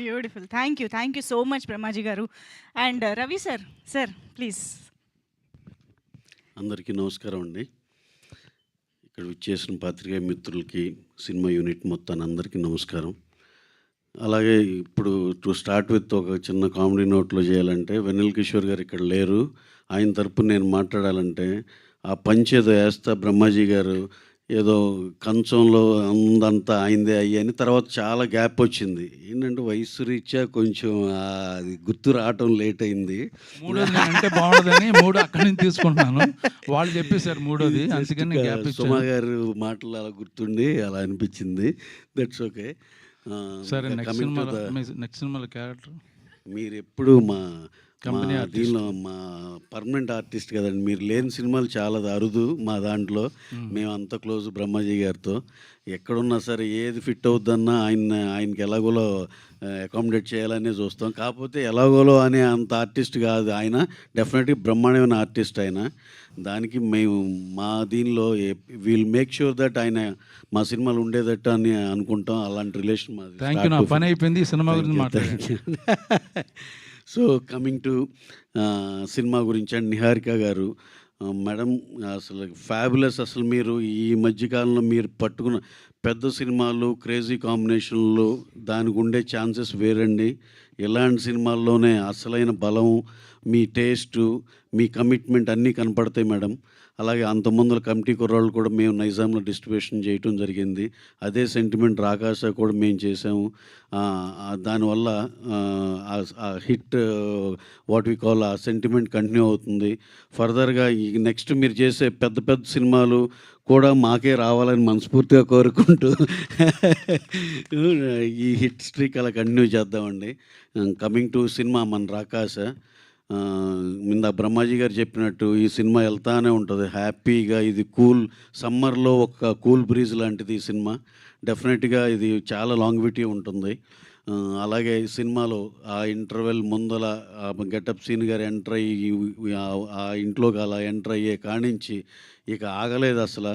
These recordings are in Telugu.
Beautiful. Thank you so much Brahmaji గారు. And Ravi sir, sir please. అందరికీ నమస్కారం అండి. ఇక్కడ విచ్చేసిన పాత్రికేయ మిత్రులకి, సినిమా యూనిట్ మొత్తాన్ని అందరికీ నమస్కారం. అలాగే ఇప్పుడు టు స్టార్ట్ విత్ ఒక చిన్న కామెడీ నోట్లో చేయాలంటే, వెన్నెల కిషోర్ గారు ఇక్కడ లేరు. ఆయన తరపున నేను మాట్లాడాలంటే, ఆ పంచ్ ఏదో వేస్తా బ్రహ్మాజీ గారు ఏదో కంచంలో ఉందంతా ఆయనదే అయ్యని తర్వాత చాలా గ్యాప్ వచ్చింది. ఏంటంటే వయసు రీత్యా కొంచెం అది గుర్తు రావటం లేట్ అయింది. మూడోది అంటే బాగుండదని మూడు అక్కడి నుంచి తీసుకుంటున్నాను. వాళ్ళు చెప్పేశారు మూడోది, అందుకని గ్యాప్ ఇచ్చాను. సుమా గారు మాటలు అలా గుర్తుండి అలా అనిపించింది. That's okay. సరే, నెక్స్ట్ సినిమాలో క్యారెక్టర్ మీరు ఎప్పుడు మా కంపెనీ దీనిలో మా పర్మనెంట్ ఆర్టిస్ట్ కదండి. మీరు లేని సినిమాలు చాలా అరుదు మా దాంట్లో. మేము అంత క్లోజ్ బ్రహ్మాజీ గారితో. ఎక్కడున్నా సరే ఏది ఫిట్ అవుద్దన్నా ఆయనకి ఎలాగోలో అకామిడేట్ చేయాలనే చూస్తాం. కాకపోతే ఎలాగోలో అనే అంత ఆర్టిస్ట్ కాదు ఆయన. డెఫినెట్గా బ్రహ్మాండమైన ఆర్టిస్ట్ ఆయన. దానికి మేము మా దీనిలో విల్ మేక్ ష్యూర్ దట్ ఆయన మా సినిమాలు ఉండేదట్టు అని అనుకుంటాం. అలాంటి రిలేషన్ మాది. Thank you. నా పని అయిపోయింది, సినిమా గురించి మాట్లాడారు. సో కమింగ్ టు సినిమా గురించి అండ్ నిహారిక గారు మేడం అసలు ఫ్యాబులస్. అసలు మీరు ఈ మధ్యకాలంలో మీరు పట్టుకున్న పెద్ద సినిమాలు క్రేజీ కాంబినేషన్లు దానికి ఉండే ఛాన్సెస్ వేరండి. ఇలాంటి సినిమాల్లోనే అసలైన బలం, మీ టేస్టు, మీ కమిట్మెంట్ అన్నీ కనపడతాయి మేడం. అలాగే అంతమందుల కమిటీ కుర్రాళ్ళు కూడా మేము నైజాంలో డిస్ట్రిబ్యూషన్ చేయటం జరిగింది. అదే సెంటిమెంట్ రాకాశ కూడా మేము చేసాము. దానివల్ల హిట్ వాట్ వి కాల్ ఆ సెంటిమెంట్ కంటిన్యూ అవుతుంది. ఫర్దర్గా ఈ నెక్స్ట్ మీరు చేసే పెద్ద పెద్ద సినిమాలు కూడా మాకే రావాలని మనస్ఫూర్తిగా కోరుకుంటూ ఈ హిట్ స్ట్రీక్ అలా కంటిన్యూ చేద్దామండి. కమింగ్ టు సినిమా మన రాకాశ, ఇందా బ్రహ్మాజీ గారు చెప్పినట్టు ఈ సినిమా వెళ్తానే ఉంటుంది హ్యాపీగా. ఇది కూల్ సమ్మర్లో ఒక కూల్ బ్రీజ్ లాంటిది ఈ సినిమా. డెఫినెట్గా ఇది చాలా లాంగ్విటీ ఉంటుంది. అలాగే ఈ సినిమాలో ఆ ఇంటర్వెల్ ముందల గెటప్ సీన్ గారు ఎంటర్ అయ్యి ఆ ఇంట్లోకి అలా ఎంటర్ అయ్యే కానించి ఇక ఆగలేదు అసలు.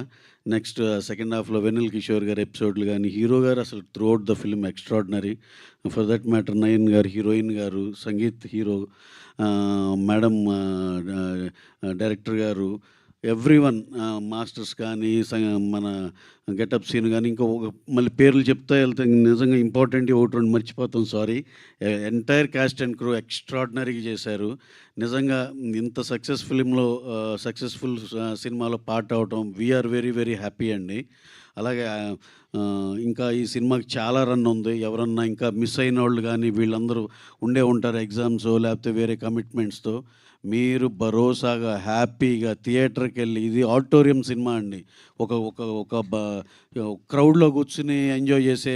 నెక్స్ట్ సెకండ్ హాఫ్లో వెన్నెల కిషోర్ గారు ఎపిసోడ్లు కానీ, హీరో గారు అసలు through out the film extraordinary. For that matter Nayan గారు, హీరోయిన్ గారు, సంగీత్ హీరో, మేడం డైరెక్టర్ గారు, ఎవ్రీవన్, మాస్టర్స్ కానీ, మన గెటప్ సీన్ కానీ, ఇంకా మళ్ళీ పేర్లు చెప్తా వెళ్తే నిజంగా ఇంపార్టెంట్ ఒకటి రెండు మర్చిపోతాం, sorry. Entire cast and crew ఎక్స్ట్రాడినరీగా చేశారు. నిజంగా ఇంత సక్సెస్ఫుల్ సినిమాలో పార్ట్ అవటం వీఆర్ వెరీ వెరీ హ్యాపీ అండి. అలాగే ఇంకా ఈ సినిమాకి చాలా రన్ ఉంది. ఎవరన్నా ఇంకా మిస్ అయిన వాళ్ళు కానీ వీళ్ళందరూ ఉండే ఉంటారు ఎగ్జామ్స్ లేకపోతే వేరే కమిట్మెంట్స్తో. మీరు భరోసాగా హ్యాపీగా థియేటర్కి వెళ్ళి, ఇది ఆడిటోరియం సినిమా అండి. ఒక ఒక ఒక క్రౌడ్లో కూర్చుని ఎంజాయ్ చేసే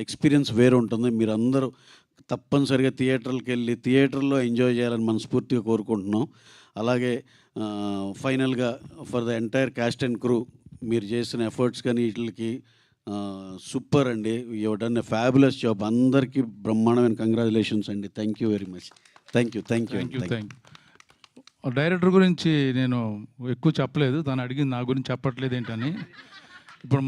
ఎక్స్పీరియన్స్ వేరు ఉంటుంది. మీరు అందరూ తప్పనిసరిగా థియేటర్కి వెళ్ళి థియేటర్లో ఎంజాయ్ చేయాలని మనస్ఫూర్తిగా కోరుకుంటున్నాం. అలాగే ఫైనల్గా for the entire cast and crew మీరు చేసిన ఎఫర్ట్స్ కానీ వీటికి సూపర్ అండి. You done a fabulous job. అందరికీ బ్రహ్మాండమైన కంగ్రాచులేషన్స్ అండి. Thank you very much. Thank you. Director గురించి నేను ఎక్కువ చెప్పలేదు, తను అడిగింది నా గురించి చెప్పట్లేదు ఏంటని. ఇప్పుడు